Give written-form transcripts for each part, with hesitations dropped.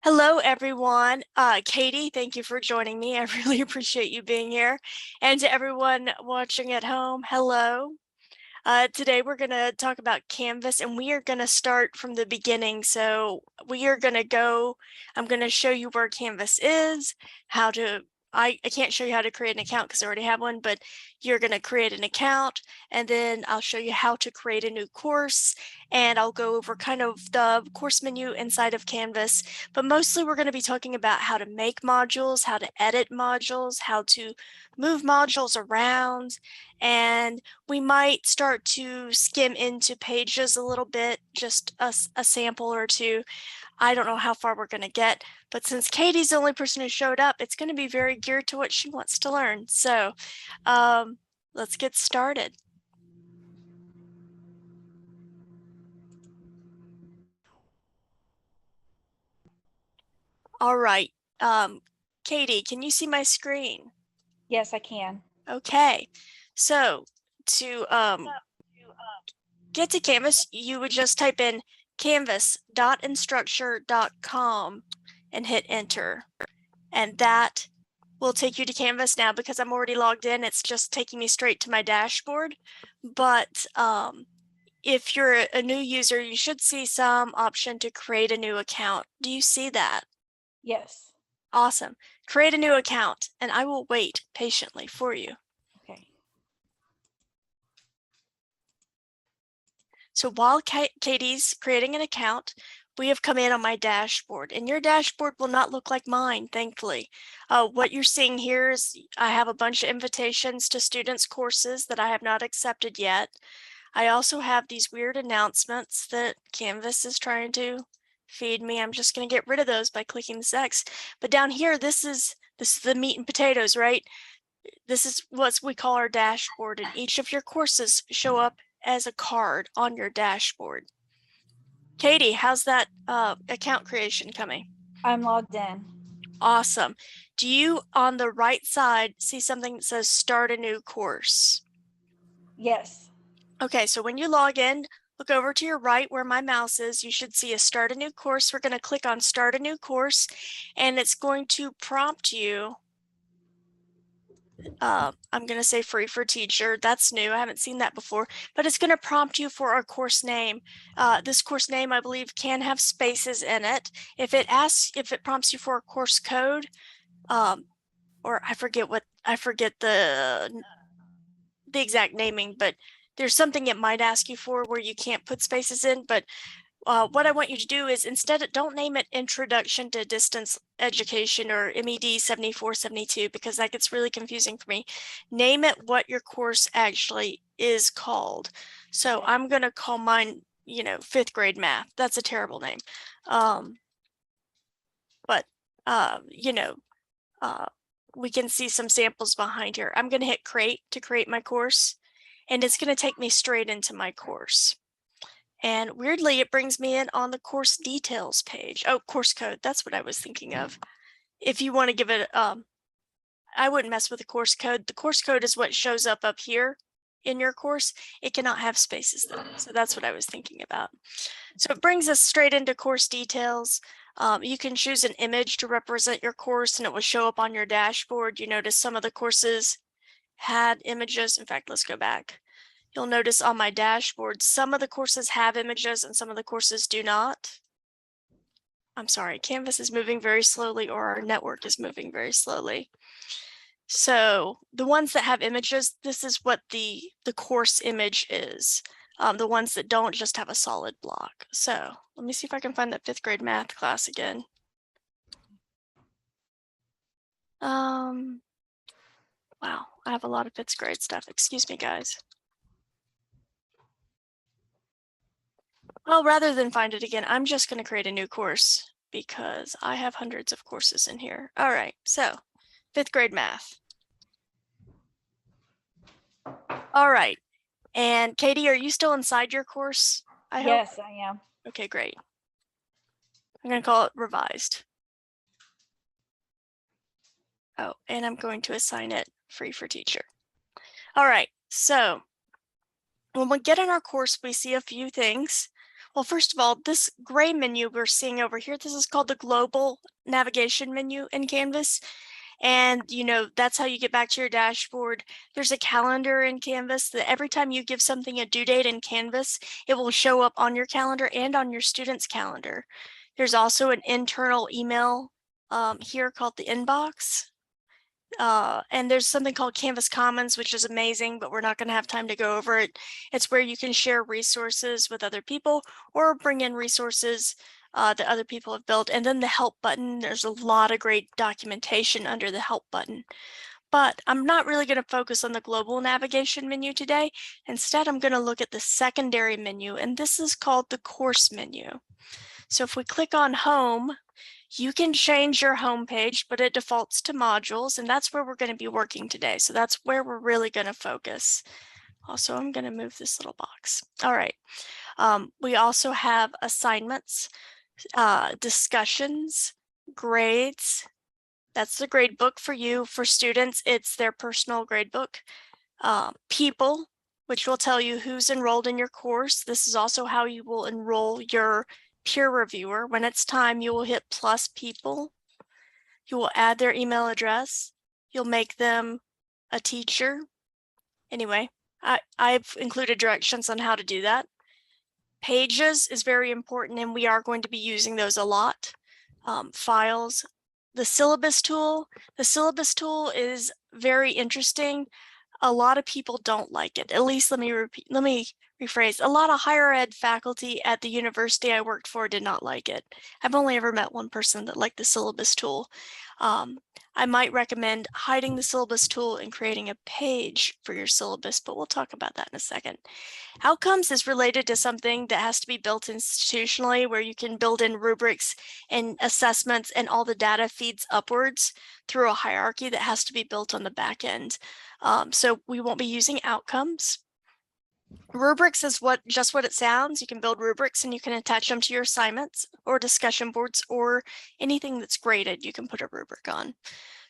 Hello, everyone. Katie, thank you for joining me. I really appreciate you being here. And to everyone watching at home, hello. Today we're going to talk about Canvas, and we are going to start from the beginning. So we are going to I'm going to show you where Canvas is, how to, I can't show you how to create an account because I already have one, but you're going to create an account, and then I'll show you how to create a new course, and I'll go over kind of the course menu inside of Canvas. But mostly we're going to be talking about how to make modules, how to edit modules, how to move modules around, and we might start to skim into pages a little bit, just a sample or two. I don't know how far we're going to get, but since Katie's the only person who showed up, it's going to be very geared to what she wants to learn. So let's get started. All right. Katie, can you see my screen? Yes, I can. Okay. So to get to Canvas, you would just type in canvas.instructure.com and hit enter. And that will take you to Canvas. Now, because I'm already logged in, it's just taking me straight to my dashboard. But if you're a new user, you should see some option to create a new account. Do you see that? Yes. Awesome. Create a new account, and I will wait patiently for you. Okay. So while Katie's creating an account, we have come in on my dashboard, and your dashboard will not look like mine, thankfully. What you're seeing here is I have a bunch of invitations to students' courses that I have not accepted yet. I also have these weird announcements that Canvas is trying to feed me. I'm just going to get rid of those by clicking this X. But down here, this is the meat and potatoes, right? This is what we call our dashboard, and each of your courses show up as a card on your dashboard. Katie, how's that account creation coming? I'm logged in. Awesome. Do you, on the right side, see something that says start a new course? Yes. Okay, so when you log in, look over to your right where my mouse is. You should see a start a new course. We're going to click on start a new course, and it's going to prompt you. I'm going to say free for teacher. That's new. I haven't seen that before, but it's going to prompt you for our course name. This course name, I believe, can have spaces in it. If it prompts you for a course code, or I forget the exact naming, but there's something it might ask you for where you can't put spaces in. But what I want you to do is instead, don't name it Introduction to Distance Education or MED 7472, because that gets really confusing for me. Name it what your course actually is called. So I'm going to call mine, 5th grade math. That's a terrible name. We can see some samples behind here. I'm going to hit create to create my course, and it's going to take me straight into my course. And weirdly, it brings me in on the course details page. Oh, course code. That's what I was thinking of. If you want to give it, I wouldn't mess with the course code. The course code is what shows up here in your course. It cannot have spaces though. So that's what I was thinking about. So it brings us straight into course details. You can choose an image to represent your course, and it will show up on your dashboard. You notice some of the courses had images. In fact, let's go back. You'll notice on my dashboard, some of the courses have images and some of the courses do not. I'm sorry, Canvas is moving very slowly, or our network is moving very slowly. So the ones that have images, this is what the course image is. The ones that don't just have a solid block. So let me see if I can find that 5th grade math class again. Wow, I have a lot of 5th grade stuff. Excuse me, guys. Well, rather than find it again, I'm just going to create a new course because I have hundreds of courses in here. All right, so 5th grade math. All right, and Katie, are you still inside your course? Yes, I am. Okay, great. I'm going to call it revised. Oh, and I'm going to assign it free for teacher. All right, so when we get in our course, we see a few things. Well, first of all, this gray menu we're seeing over here, this is called the global navigation menu in Canvas. And that's how you get back to your dashboard. There's a calendar in Canvas that every time you give something a due date in Canvas, it will show up on your calendar and on your student's calendar. There's also an internal email here called the inbox. And there's something called Canvas Commons, which is amazing, but we're not going to have time to go over it. It's where you can share resources with other people or bring in resources that other people have built. And then the help button, there's a lot of great documentation under the help button. But I'm not really going to focus on the global navigation menu today. Instead, I'm going to look at the secondary menu, and this is called the course menu. So if we click on home, you can change your home page, but it defaults to modules, and that's where we're going to be working today. So that's where we're really going to focus. Also, I'm going to move this little box. All right. We also have assignments, discussions, grades. That's the grade book for you. For students, it's their personal grade book. People, which will tell you who's enrolled in your course. This is also how you will enroll your peer reviewer. When it's time, you will hit plus people. You will add their email address. You'll make them a teacher. Anyway, I've included directions on how to do that. Pages is very important, and we are going to be using those a lot. Files, the syllabus tool. The syllabus tool is very interesting. A lot of people don't like it. At least let me rephrase. A lot of higher ed faculty at the university I worked for did not like it. I've only ever met one person that liked the syllabus tool. I might recommend hiding the syllabus tool and creating a page for your syllabus, but we'll talk about that in a second. Outcomes is related to something that has to be built institutionally, where you can build in rubrics and assessments, and all the data feeds upwards through a hierarchy that has to be built on the back end. So we won't be using outcomes. Rubrics is just what it sounds. You can build rubrics and you can attach them to your assignments or discussion boards or anything that's graded. You can put a rubric on.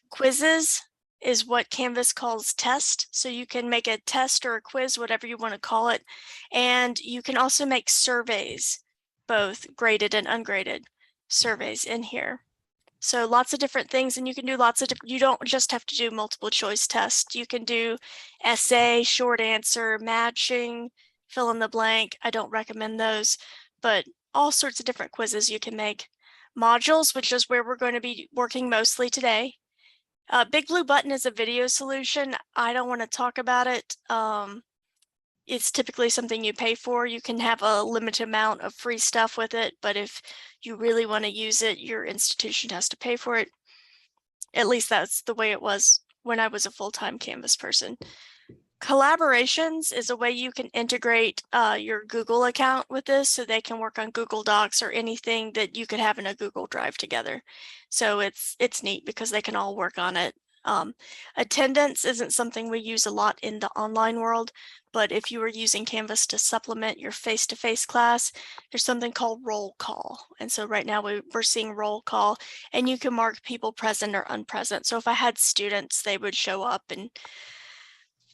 Quizzes is what Canvas calls test. So you can make a test or a quiz, whatever you want to call it. And you can also make surveys, both graded and ungraded surveys in here. So lots of different things, and you can do lots of different, you don't just have to do multiple choice tests. You can do essay, short answer, matching, fill in the blank. I don't recommend those, but all sorts of different quizzes you can make. Modules, which is where we're going to be working mostly today. Big Blue Button is a video solution. I don't want to talk about it. It's typically something you pay for. You can have a limited amount of free stuff with it, but if you really want to use it, your institution has to pay for it. At least that's the way it was when I was a full-time Canvas person. Collaborations is a way you can integrate your Google account with this, so they can work on Google Docs or anything that you could have in a Google Drive together. So it's neat because they can all work on it. Attendance isn't something we use a lot in the online world, but if you were using Canvas to supplement your face-to-face class, there's something called roll call. And so right now we're seeing roll call, and you can mark people present or unpresent. So if I had students, they would show up, and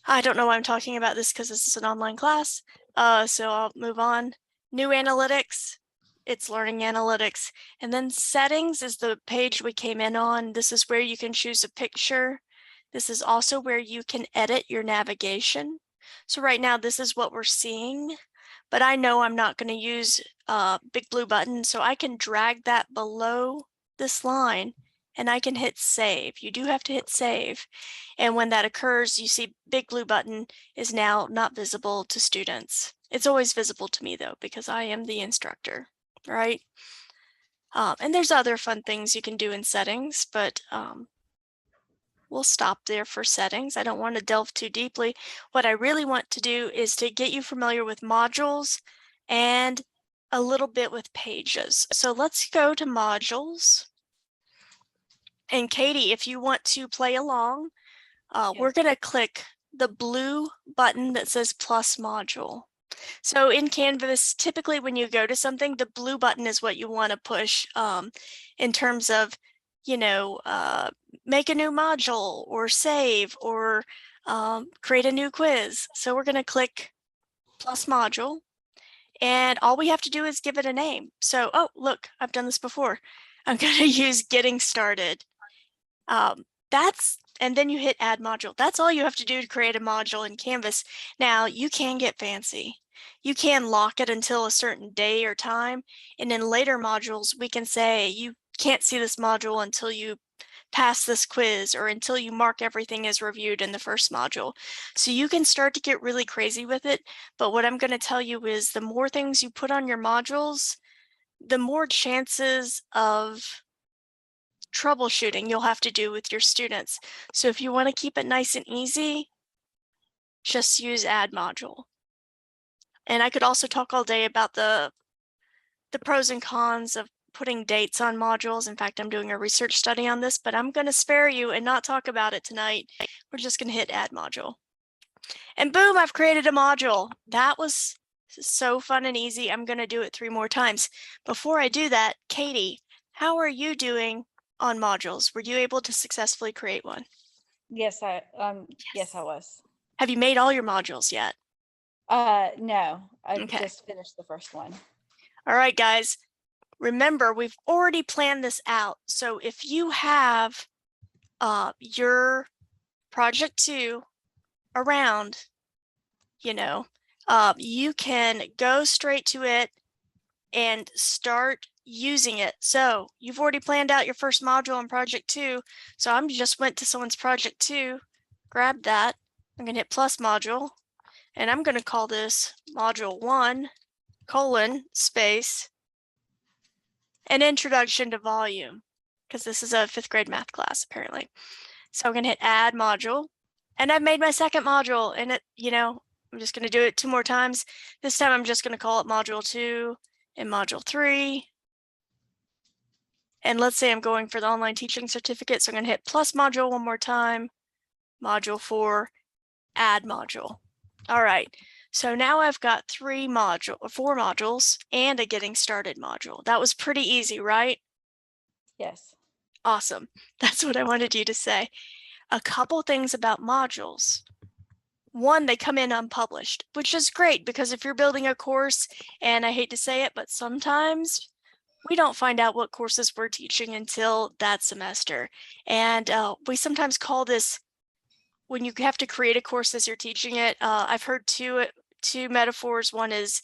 I don't know why I'm talking about this because this is an online class. So I'll move on. New analytics, it's learning analytics. And then settings is the page we came in on. This is where you can choose a picture. This is also where you can edit your navigation. So right now, this is what we're seeing, but I know I'm not going to use Big Blue Button, so I can drag that below this line and I can hit save. You do have to hit save. And when that occurs, you see Big Blue Button is now not visible to students. It's always visible to me though, because I am the instructor, right? And there's other fun things you can do in settings, but we'll stop there for settings. I don't want to delve too deeply. What I really want to do is to get you familiar with modules and a little bit with pages. So let's go to modules. And Katie, if you want to play along, we're going to click the blue button that says plus module. So in Canvas, typically when you go to something, the blue button is what you want to push in terms of, make a new module or save or create a new quiz. So we're going to click plus module. And all we have to do is give it a name. So, oh, look, I've done this before. I'm going to use getting started. And then you hit add module. That's all you have to do to create a module in Canvas. Now you can get fancy. You can lock it until a certain day or time. And in later modules, we can say you can't see this module until you pass this quiz or until you mark everything as reviewed in the first module. So you can start to get really crazy with it. But what I'm going to tell you is the more things you put on your modules, the more chances of troubleshooting you'll have to do with your students. So if you want to keep it nice and easy, just use add module. And I could also talk all day about the pros and cons of putting dates on modules. In fact, I'm doing a research study on this, but I'm going to spare you and not talk about it tonight. We're just going to hit add module. And boom, I've created a module. That was so fun and easy. I'm going to do it 3 more times. Before I do that, Katie, how are you doing on modules? Were you able to successfully create one? Yes, yes, I was. Have you made all your modules yet? No, I Okay. just finished the first one. All right, guys. Remember, we've already planned this out. So if you have your project 2 around, you can go straight to it and start using it. So you've already planned out your first module on project 2. So I'm just went to someone's project 2, grabbed that. I'm going to hit plus module, and I'm going to call this module 1 : space an introduction to volume, because this is a 5th grade math class apparently. So I'm going to hit add module, and I've made my second module, and I'm just going to do it 2 more times. This time I'm just going to call it module 2 and module 3. And let's say I'm going for the online teaching certificate, so I'm going to hit plus module 1 more time, module 4, add module. All right, so now I've got 4 modules and a getting started module. That was pretty easy, right? Yes. Awesome. That's what I wanted you to say. A couple things about modules. One, they come in unpublished, which is great because if you're building a course, and I hate to say it, but sometimes we don't find out what courses we're teaching until that semester. And we sometimes call this, when you have to create a course as you're teaching it, I've heard two metaphors. One is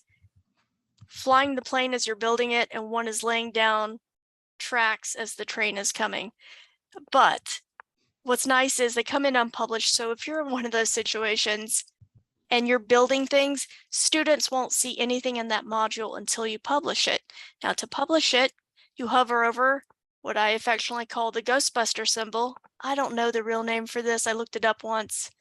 flying the plane as you're building it, and one is laying down tracks as the train is coming. But what's nice is they come in unpublished. So if you're in one of those situations and you're building things, students won't see anything in that module until you publish it. Now to publish it, you hover over what I affectionately call the Ghostbuster symbol. I don't know the real name for this. I looked it up once.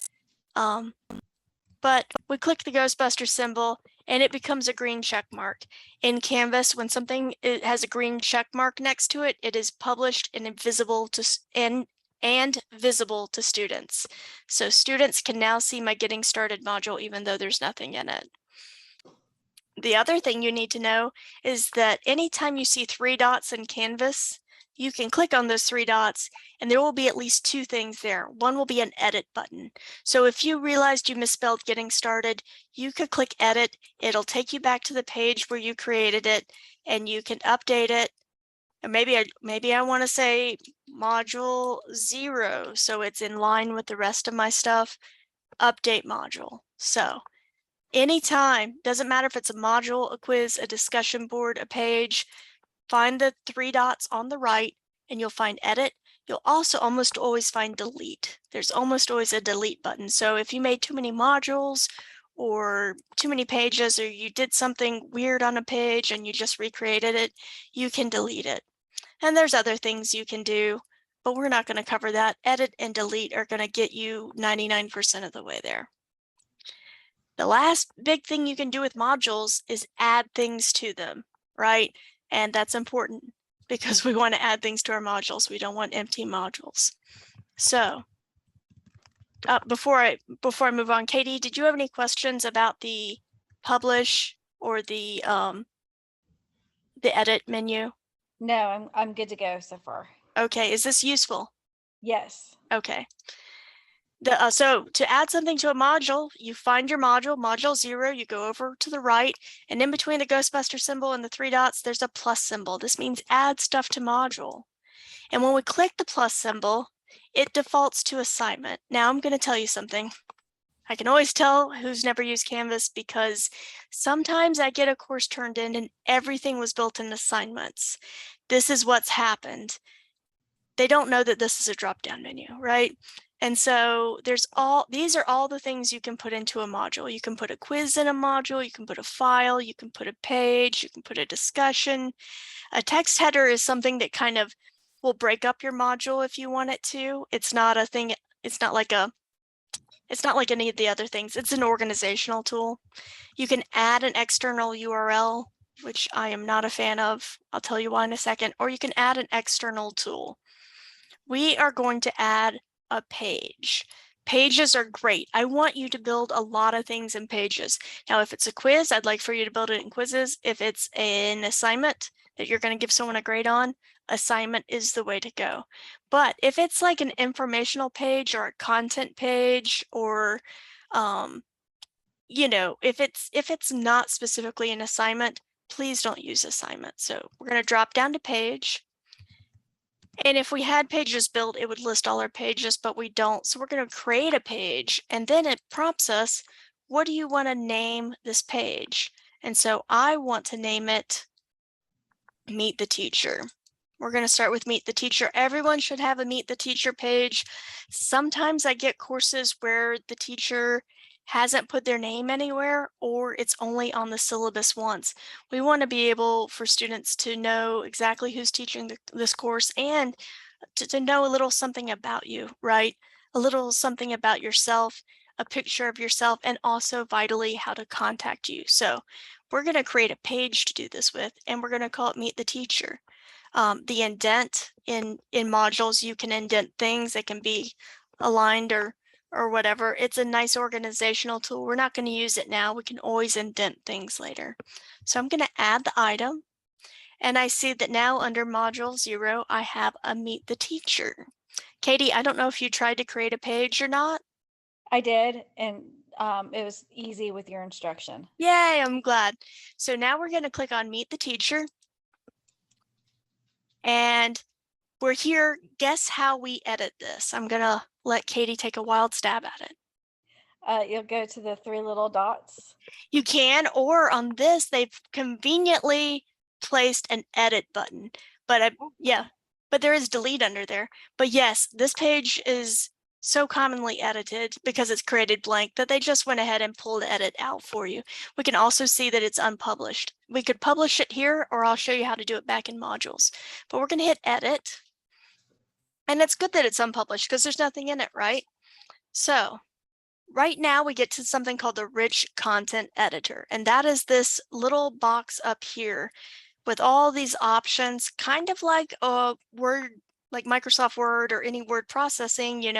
But we click the Ghostbuster symbol and it becomes a green check mark. In Canvas, when something has a green check mark next to it, it is published and visible to students. So students can now see my getting started module even though there's nothing in it. The other thing you need to know is that anytime you see 3 dots in Canvas, you can click on those 3 dots and there will be at least 2 things there. One will be an edit button. So if you realized you misspelled getting started, you could click edit. It'll take you back to the page where you created it and you can update it. And maybe I want to say module 0 so it's in line with the rest of my stuff. Update module. So anytime, doesn't matter if it's a module, a quiz, a discussion board, a page, find the 3 dots on the right and you'll find edit. You'll also almost always find delete. There's almost always a delete button. So if you made too many modules or too many pages, or you did something weird on a page and you just recreated it, you can delete it. And there's other things you can do, but we're not going to cover that. Edit and delete are going to get you 99% of the way there. The last big thing you can do with modules is add things to them, right? And that's important because we want to add things to our modules. We don't want empty modules. So before I move on, Katie, did you have any questions about the publish or the edit menu? No, I'm good to go so far. Okay, is this useful? Yes. Okay. So to add something to a module, you find your module 0, you go over to the right, and in between the Ghostbuster symbol and the 3 dots, there's a plus symbol. This means add stuff to module. And when we click the plus symbol, it defaults to assignment. Now I'm going to tell you something. I can always tell who's never used Canvas because sometimes I get a course turned in and everything was built in assignments. This is what's happened. They don't know that this is a drop-down menu, right? And so these are all the things you can put into a module. You can put a quiz in a module, you can put a file, you can put a page, you can put a discussion. A text header is something that kind of will break up your module if you want it to. It's not a thing, it's not like any of the other things. It's an organizational tool. You can add an external URL, which I am not a fan of. I'll tell you why in a second. Or you can add an external tool. We are going to add a page. Pages are great. I want you to build a lot of things in pages. Now, if it's a quiz, I'd like for you to build it in quizzes. If it's an assignment that you're going to give someone a grade on, assignment is the way to go. But if it's like an informational page or a content page, or if it's not specifically an assignment, please don't use assignment. So we're going to drop down to page. And if we had pages built, it would list all our pages, but we don't. So we're going to create a page, and then it prompts us, what do you want to name this page? And so I want to name it Meet the Teacher. We're going to start with Meet the Teacher. Everyone should have a Meet the Teacher page. Sometimes I get courses where the teacher hasn't put their name anywhere, or it's only on the syllabus once. We want to be able for students to know exactly who's teaching this course, and to know a little something about you, right? A little something about yourself, a picture of yourself, and also vitally how to contact you. So we're going to create a page to do this with, and we're going to call it Meet the Teacher. The indent in modules, you can indent things that can be aligned or whatever. It's a nice organizational tool. We're not going to use it now. We can always indent things later. So I'm going to add the item, and I see that now under module 0, I have a Meet the Teacher. Katie, I don't know if you tried to create a page or not. I did, and it was easy with your instruction. Yay, I'm glad. So now we're going to click on Meet the Teacher. And we're here. Guess how we edit this? I'm going to let Katie take a wild stab at it. You'll go to the 3 little dots. You can, or on this, they've conveniently placed an edit button. But but there is delete under there. But yes, this page is so commonly edited because it's created blank that they just went ahead and pulled edit out for you. We can also see that it's unpublished. We could publish it here, or I'll show you how to do it back in modules. But we're going to hit edit. And it's good that it's unpublished because there's nothing in it, right? So right now we get to something called the rich content editor. And that is this little box up here with all these options, kind of like a Word, like Microsoft Word or any word processing. You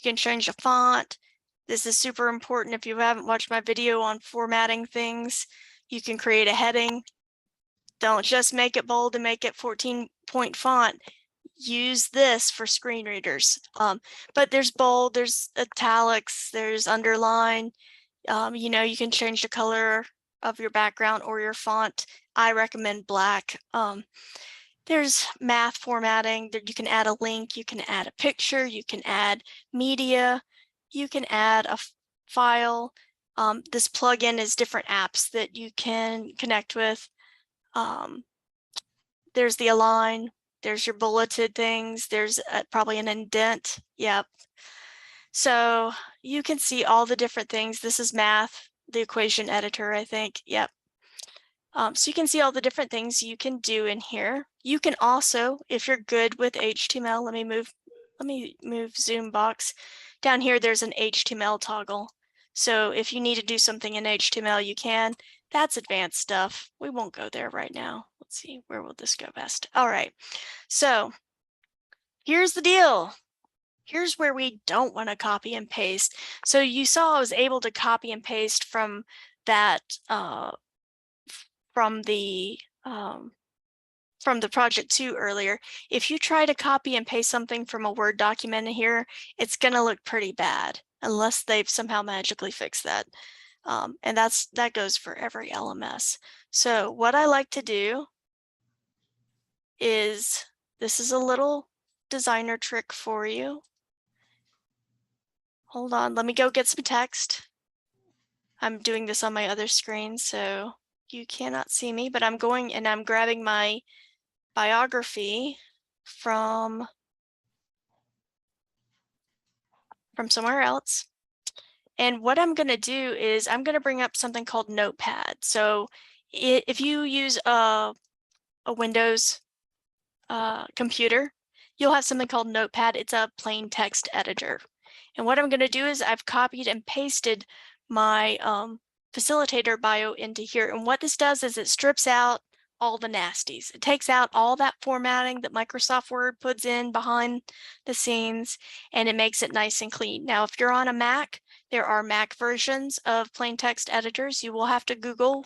can change the font. This is super important. If you haven't watched my video on formatting things, you can create a heading. Don't just make it bold and make it 14-point font. Use this for screen readers. But there's bold, there's italics, there's underline. You can change the color of your background or your font. I recommend black. There's math formatting. You can add a link, you can add a picture, you can add media, you can add a file. This plugin is different apps that you can connect with. There's the align, there's your bulleted things, there's probably an indent. Yep. So you can see all the different things. This is math, the equation editor, I think. Yep. So you can see all the different things you can do in here. You can also, if you're good with HTML, let me move Zoom box. Down here, there's an HTML toggle. So if you need to do something in HTML, you can. That's advanced stuff. We won't go there right now. Let's see, where will this go best? All right, so here's the deal. Here's where we don't want to copy and paste. So you saw I was able to copy and paste from that, from the from the project 2 earlier, if you try to copy and paste something from a Word document in here, it's going to look pretty bad unless they've somehow magically fixed that. And that goes for every LMS. So what I like to do is, this is a little designer trick for you. Hold on, let me go get some text. I'm doing this on my other screen, so you cannot see me, but I'm going and I'm grabbing my biography from somewhere else. And what I'm going to do is I'm going to bring up something called Notepad. So if you use a Windows computer, you'll have something called Notepad. It's a plain text editor. And what I'm going to do is I've copied and pasted my facilitator bio into here. And what this does is it strips out all the nasties. It takes out all that formatting that Microsoft Word puts in behind the scenes, and it makes it nice and clean. Now, if you're on a Mac, there are Mac versions of plain text editors. You will have to Google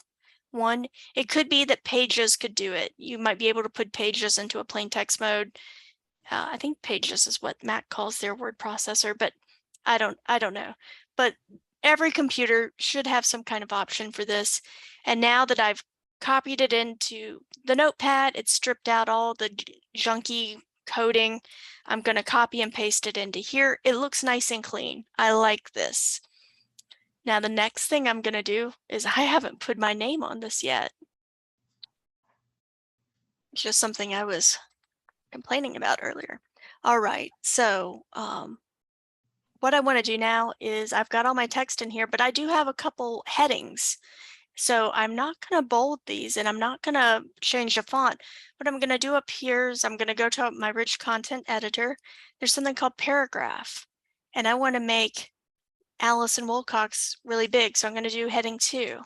one. It could be that Pages could do it. You might be able to put Pages into a plain text mode. I think Pages is what Mac calls their word processor, but I don't know. But every computer should have some kind of option for this. And now that I've copied it into the Notepad, it's stripped out all the junky coding. I'm going to copy and paste it into here. It looks nice and clean. I like this. Now the next thing I'm going to do is, I haven't put my name on this yet. It's just something I was complaining about earlier. All right, so what I want to do now is, I've got all my text in here, but I do have a couple headings. So I'm not going to bold these, and I'm not going to change the font. What I'm going to do up here is I'm going to go to my rich content editor. There's something called paragraph, and I want to make Allison Wilcox really big. So I'm going to do heading 2.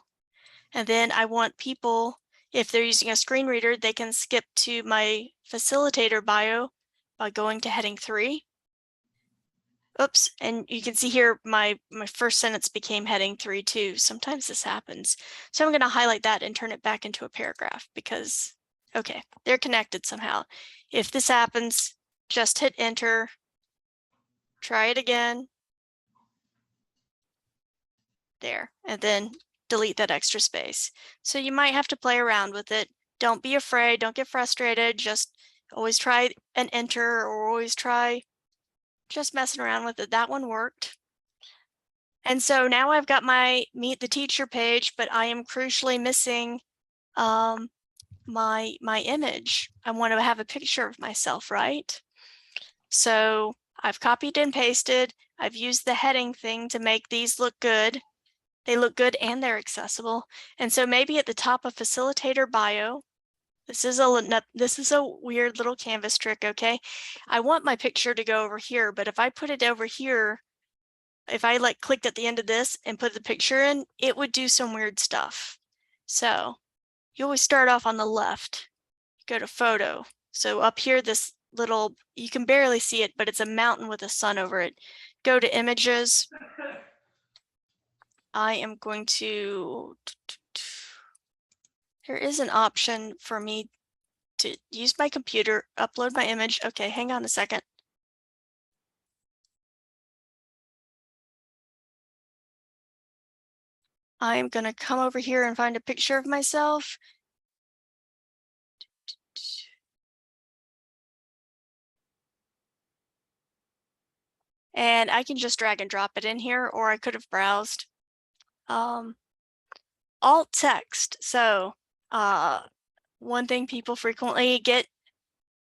And then I want people, if they're using a screen reader, they can skip to my facilitator bio by going to heading 3. Oops, and you can see here my first sentence became heading 3 too. Sometimes this happens. So I'm going to highlight that and turn it back into a paragraph because, okay, they're connected somehow. If this happens, just hit enter, try it again. There, and then delete that extra space. So you might have to play around with it. Don't be afraid, don't get frustrated, just always try an enter, or always try just messing around with it. That one worked. And so now I've got my Meet the Teacher page, but I am crucially missing my image. I want to have a picture of myself, right? So I've copied and pasted. I've used the heading thing to make these look good. They look good and they're accessible. And so maybe at the top of facilitator bio, this is a weird little Canvas trick, okay? I want my picture to go over here, but if I put it over here, if I clicked at the end of this and put the picture in, it would do some weird stuff. So you always start off on the left, go to photo. So up here, this little, you can barely see it, but it's a mountain with a sun over it. Go to images. I am going to, there is an option for me to use my computer, upload my image. Okay, hang on a second. I am going to come over here and find a picture of myself. And I can just drag and drop it in here, or I could have browsed. Alt text. So one thing people frequently get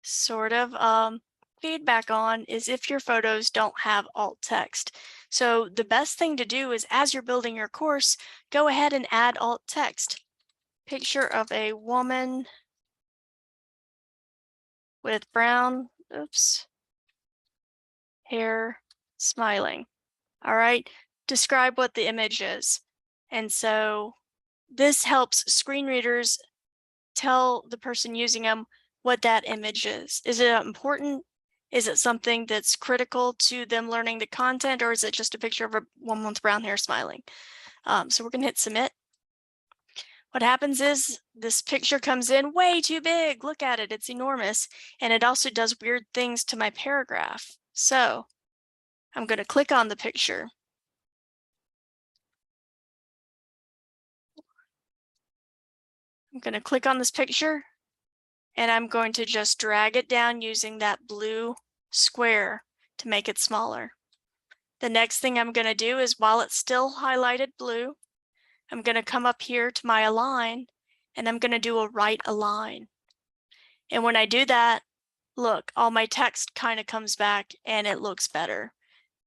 sort of feedback on is if your photos don't have alt text. So the best thing to do is, as you're building your course, go ahead and add alt text. Picture of a woman with brown, hair, smiling. All right, describe what the image is. And so this helps screen readers tell the person using them what that image is. Is it important? Is it something that's critical to them learning the content, or is it just a picture of a woman with brown hair smiling? So we're going to hit submit. What happens is this picture comes in way too big. Look at it, it's enormous. And it also does weird things to my paragraph. So I'm going to click on the picture. I'm going to click on this picture and I'm going to just drag it down using that blue square to make it smaller. The next thing I'm going to do is, while it's still highlighted blue, I'm going to come up here to my align and I'm going to do a right align. And when I do that, look, all my text kind of comes back and it looks better.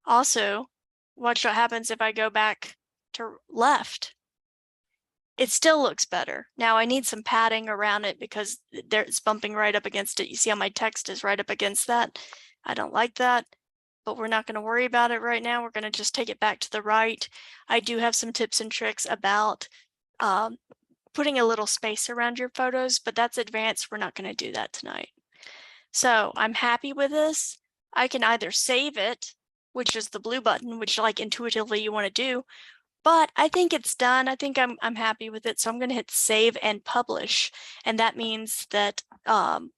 Also, watch what happens if I go back to left. It still looks better. Now I need some padding around it because it's bumping right up against it. You see how my text is right up against that? I don't like that, but we're not going to worry about it right now. We're going to just take it back to the right. I do have some tips and tricks about putting a little space around your photos, but that's advanced. We're not going to do that tonight. So I'm happy with this. I can either save it, which is the blue button, which like intuitively you want to do, but I think it's done. I think I'm happy with it. So I'm going to hit save and publish. And that means that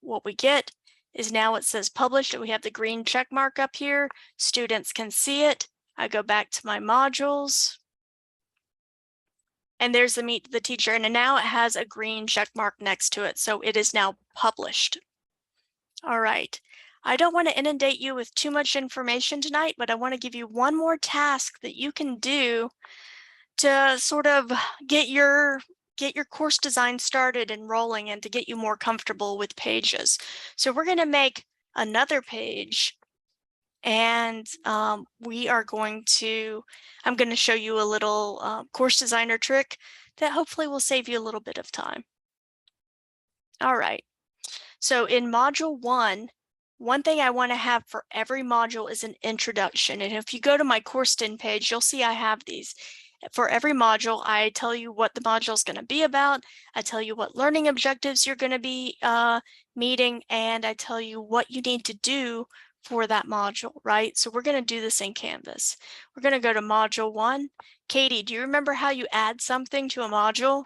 what we get is now it says published, and we have the green check mark up here. Students can see it. I go back to my modules. And there's the Meet the Teacher. And now it has a green check mark next to it. So it is now published. All right. I don't want to inundate you with too much information tonight, but I want to give you one more task that you can do to sort of get your course design started and rolling and to get you more comfortable with pages. So we're going to make another page, and I'm going to show you a little course designer trick that hopefully will save you a little bit of time. All right. So in module one thing I want to have for every module is an introduction. And if you go to my course page, you'll see I have these. For every module, I tell you what the module is going to be about. I tell you what learning objectives you're going to be meeting, and I tell you what you need to do for that module, right? So we're going to do this in Canvas. We're going to go to module 1. Katie, do you remember how you add something to a module?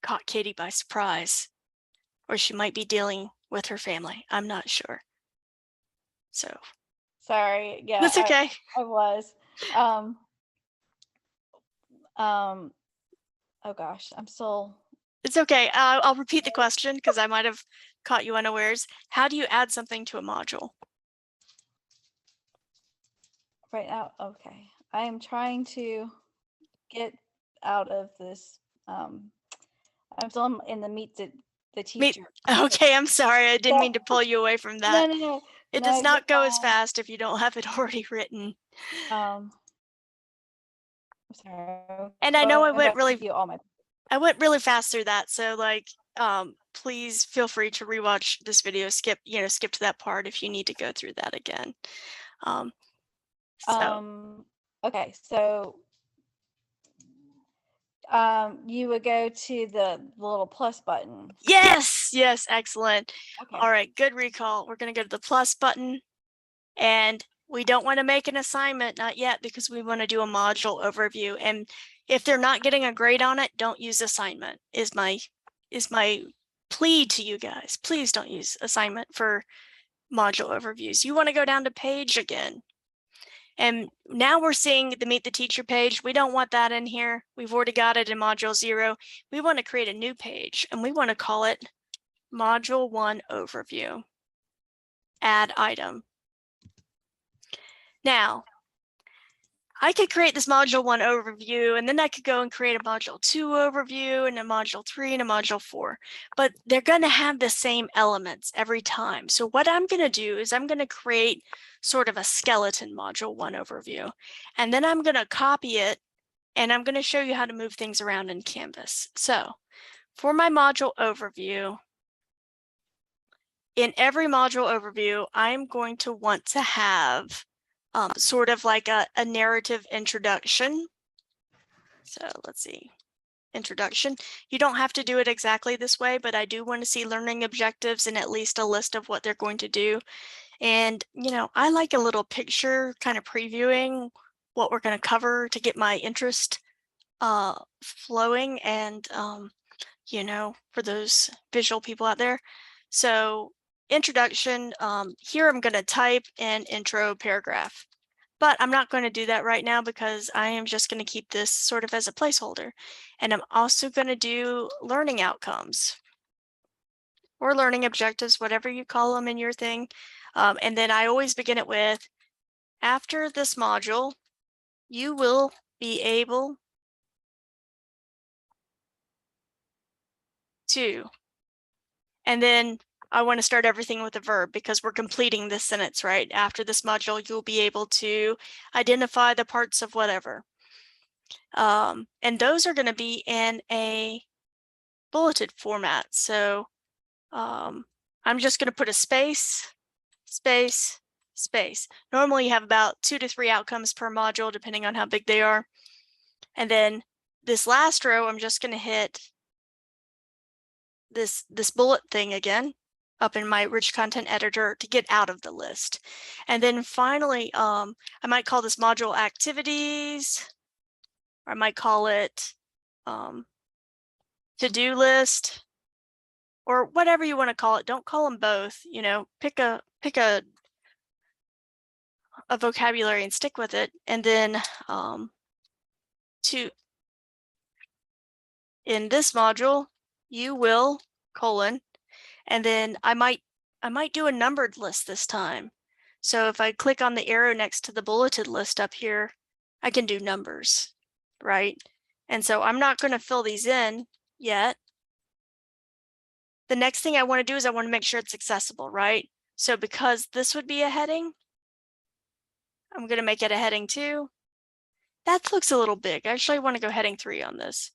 Caught Katie by surprise, or she might be dealing with her family. I'm not sure. So Sorry. Yeah, that's okay. I was. Oh gosh, I'm still. It's okay. I'll repeat the question because I might have caught you unawares. How do you add something to a module? Right now, okay. I am trying to get out of this. I'm still in the Meet the Teacher. Okay, I'm sorry. I didn't No, mean to pull you away from no, that. no, It no, does you're not go as fine. fast if you don't have it already written. I'm sorry. And I know I went really fast through that. So like, please feel free to rewatch this video. Skip to that part if you need to go through that again. Okay, so you would go to the little plus button. Yes, excellent. Okay. All right, good recall. We're going to go to the plus button, and we don't want to make an assignment, not yet, because we want to do a module overview. And if they're not getting a grade on it, don't use assignment is my plea to you guys. Please don't use assignment for module overviews. You want to go down to page again. And now we're seeing the Meet the Teacher page. We don't want that in here. We've already got it in module 0. We want to create a new page, and we want to call it module 1 overview. Add item. Now, I could create this module 1 overview, and then I could go and create a module 2 overview and a module 3 and a module 4, but they're going to have the same elements every time. So what I'm going to do is I'm going to create sort of a skeleton module 1 overview, and then I'm going to copy it, and I'm going to show you how to move things around in Canvas. So for my module overview, in every module overview, I'm going to want to have sort of like a narrative introduction. So let's see, introduction. You don't have to do it exactly this way, but I do want to see learning objectives and at least a list of what they're going to do. And, I like a little picture kind of previewing what we're going to cover to get my interest flowing and, you know, for those visual people out there. So introduction, here I'm going to type an intro paragraph, but I'm not going to do that right now because I am just going to keep this sort of as a placeholder. And I'm also going to do learning outcomes or learning objectives, whatever you call them in your thing. And then I always begin it with, after this module, you will be able to, and then I want to start everything with a verb because we're completing this sentence, right? After this module, you'll be able to identify the parts of whatever. And those are going to be in a bulleted format. So I'm just going to put a space, space, space. Normally you have about 2 to 3 outcomes per module, depending on how big they are. And then this last row, I'm just going to hit this bullet thing again up in my rich content editor to get out of the list. And then finally, I might call this module activities, or I might call it to-do list, or whatever you want to call it. Don't call them both, you know, pick a vocabulary and stick with it. And then in this module, you will colon, and then I might do a numbered list this time. So if I click on the arrow next to the bulleted list up here, I can do numbers, right? And so I'm not going to fill these in yet. The next thing I want to do is I want to make sure it's accessible, right? So because this would be a heading, I'm going to make it a heading 2. That looks a little big. Actually, I want to go heading 3 on this.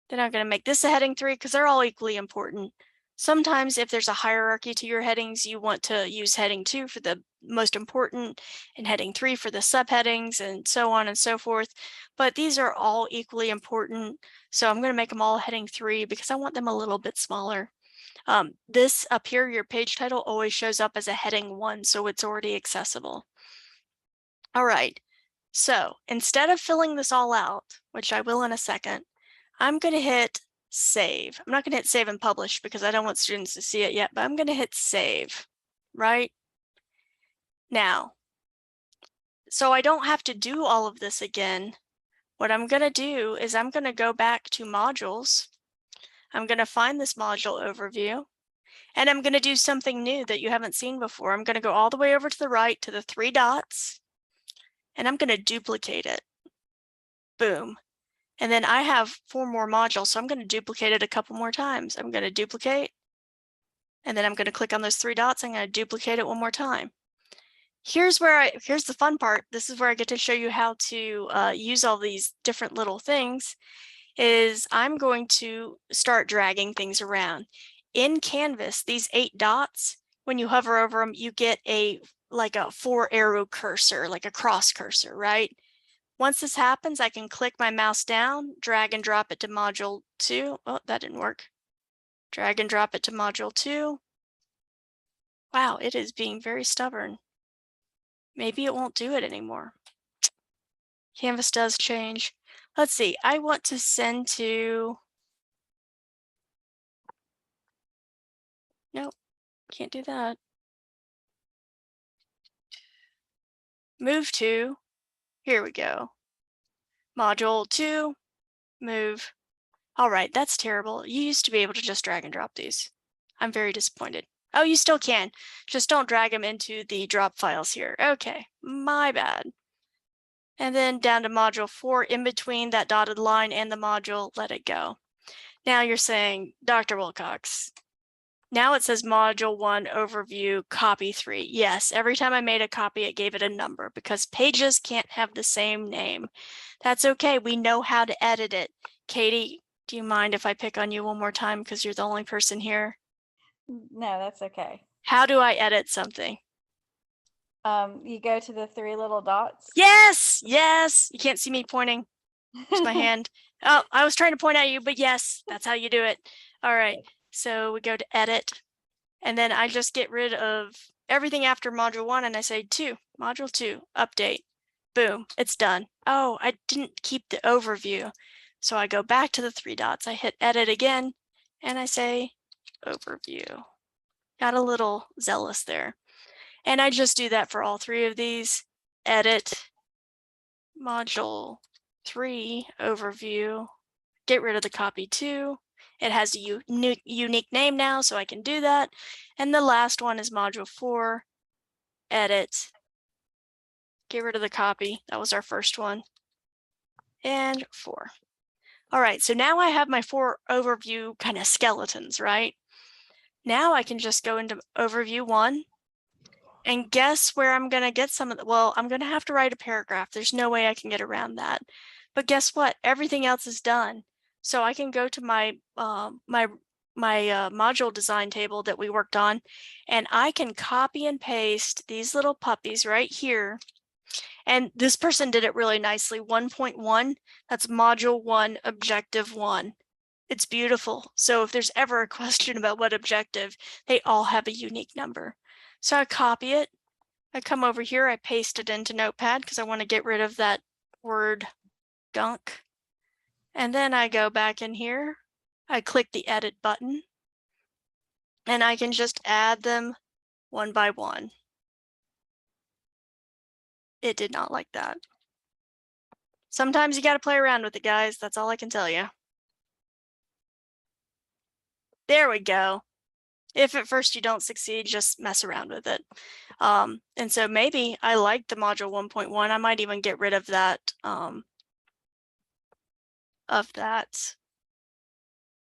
Then I'm going to make this a heading 3 because they're all equally important. Sometimes if there's a hierarchy to your headings, you want to use heading 2 for the most important and heading 3 for the subheadings and so on and so forth. But these are all equally important. So I'm going to make them all heading 3 because I want them a little bit smaller. This up here, your page title always shows up as a heading 1, so it's already accessible. All right, so instead of filling this all out, which I will in a second, I'm going to hit save. I'm not going to hit save and publish because I don't want students to see it yet, but I'm going to hit save, right? Now, so I don't have to do all of this again. What I'm going to do is I'm going to go back to modules. I'm going to find this module overview, and I'm going to do something new that you haven't seen before. I'm going to go all the way over to the right to the 3 dots, and I'm going to duplicate it. Boom. And then I have 4 more modules, so I'm going to duplicate it a couple more times. I'm going to duplicate, and then I'm going to click on those 3 dots. I'm going to duplicate it one more time. Here's the fun part. This is where I get to show you how to use all these different little things. Is I'm going to start dragging things around. In Canvas, these 8 dots, when you hover over them, you get like a 4 arrow cursor, like a cross cursor, right? Once this happens, I can click my mouse down, drag and drop it to module 2. Oh, that didn't work. Drag and drop it to module 2. Wow, it is being very stubborn. Maybe it won't do it anymore. Canvas does change. Let's see, I want to send to, nope, can't do that. Move to, here we go. Module 2, move. All right, that's terrible. You used to be able to just drag and drop these. I'm very disappointed. Oh, you still can. Just don't drag them into the drop files here. Okay, my bad. And then down to module 4, in between that dotted line and the module, let it go. Now you're saying, Dr. Wilcox, now it says module 1 overview copy 3. Yes, every time I made a copy, it gave it a number because pages can't have the same name. That's okay. We know how to edit it. Katie, do you mind if I pick on you one more time because you're the only person here? No, that's okay. How do I edit something? You go to the 3 little dots. Yes, yes. You can't see me pointing. It's my hand. Oh, I was trying to point at you, but yes, that's how you do it. All right. So we go to edit, and then I just get rid of everything after module 1 and I say module 2, update. Boom, it's done. Oh, I didn't keep the overview. So I go back to the 3 dots, I hit edit again, and I say overview. Got a little zealous there. And I just do that for all 3 of these. Edit, module 3, overview, get rid of the copy 2. It has a unique name now, so I can do that. And the last one is module 4, edit, get rid of the copy. That was our first one. And 4. All right, so now I have my 4 overview kind of skeletons, right? Now I can just go into overview 1 and guess where I'm going to get some of the, well, I'm going to have to write a paragraph. There's no way I can get around that. But guess what? Everything else is done. So I can go to my module design table that we worked on, and I can copy and paste these little puppies right here. And this person did it really nicely. 1.1, that's module 1, objective 1. It's beautiful. So if there's ever a question about what objective, they all have a unique number. So I copy it. I come over here, I paste it into Notepad because I want to get rid of that word gunk. And then I go back in here, I click the edit button, and I can just add them one by one. It did not like that. Sometimes you got to play around with it, guys. That's all I can tell you. There we go. If at first you don't succeed, just mess around with it. And so maybe I like the module 1.1. I might even get rid of that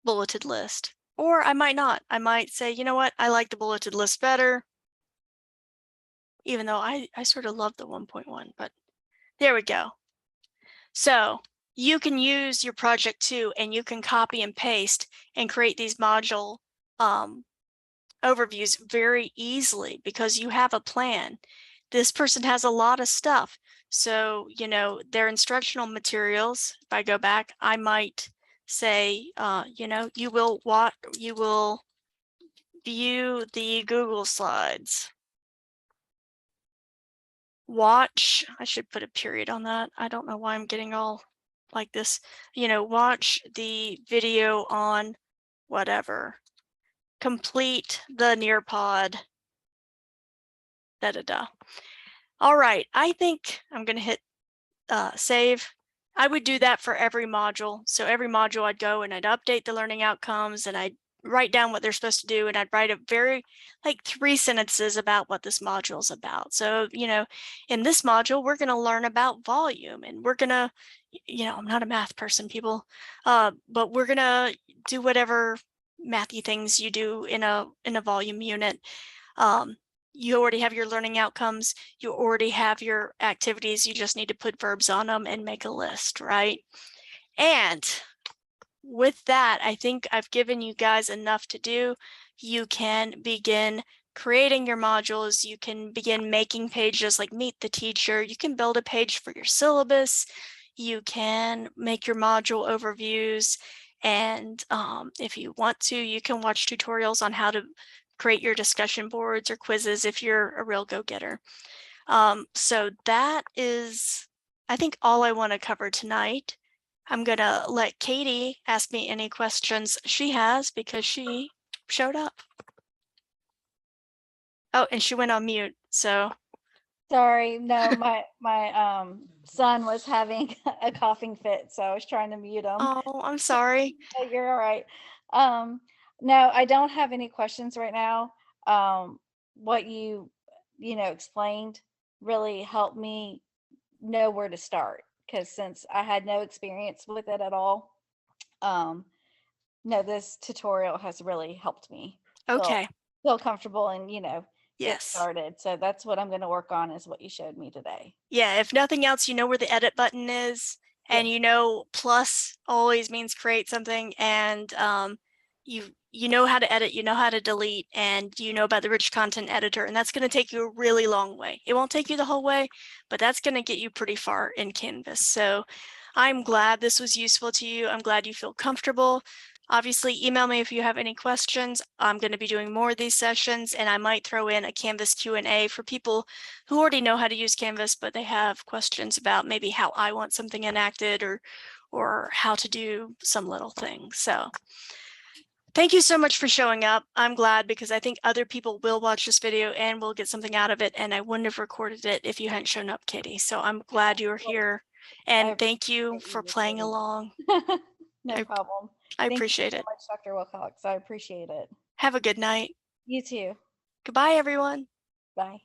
bulleted list. Or I might not. I might say, you know what? I like the bulleted list better. Even though I sort of love the 1.1, but there we go. So you can use your project too, and you can copy and paste and create these module overviews very easily because you have a plan. This person has a lot of stuff. So, you know, their instructional materials, if I go back, I might say, you know, you will view the Google slides. Watch, I should put a period on that. I don't know why I'm getting all like this. You know, watch the video on whatever. Complete the Nearpod. All right, I think I'm going to hit save. I would do that for every module. So every module I'd go and I'd update the learning outcomes and I'd write down what they're supposed to do, and I'd write a very like 3 sentences about what this module is about. So, you know, in this module, we're going to learn about volume, and we're going to, you know, I'm not a math person, people, but we're going to do whatever mathy things you do in a volume unit. You already have your learning outcomes, you already have your activities, you just need to put verbs on them and make a list, right? And with that, I think I've given you guys enough to do. You can begin creating your modules, you can begin making pages like Meet the Teacher, you can build a page for your syllabus, you can make your module overviews, and if you want to, you can watch tutorials on how to create your discussion boards or quizzes if you're a real go-getter. So that is, I think, all I want to cover tonight. I'm going to let Katie ask me any questions she has because she showed up. Oh, and she went on mute, so. Sorry, no, my son was having a coughing fit, so I was trying to mute him. Oh, I'm sorry. You're all right. No, I don't have any questions right now. What you explained really helped me know where to start, because since I had no experience with it at all, no, this tutorial has really helped me Okay. feel comfortable and get Yes. started. So that's what I'm going to work on, is what you showed me today. Yeah, if nothing else, you know where the edit button is, and Yes. you know plus always means create something, and you know how to edit, you know how to delete, and you know about the rich content editor, and that's going to take you a really long way. It won't take you the whole way, but that's going to get you pretty far in Canvas. So I'm glad this was useful to you. I'm glad you feel comfortable. Obviously, email me if you have any questions. I'm going to be doing more of these sessions, and I might throw in a Canvas Q&A for people who already know how to use Canvas, but they have questions about maybe how I want something enacted or how to do some little thing. So thank you so much for showing up. I'm glad because I think other people will watch this video and will get something out of it, and I wouldn't have recorded it if you hadn't shown up, Katie. So I'm glad you were Well, here, I and thank you appreciate for you playing recording. along. No I, problem. I Thank you appreciate so it. much, Dr. Wilcox. I appreciate it. Have a good night. You too. Goodbye, everyone. Bye.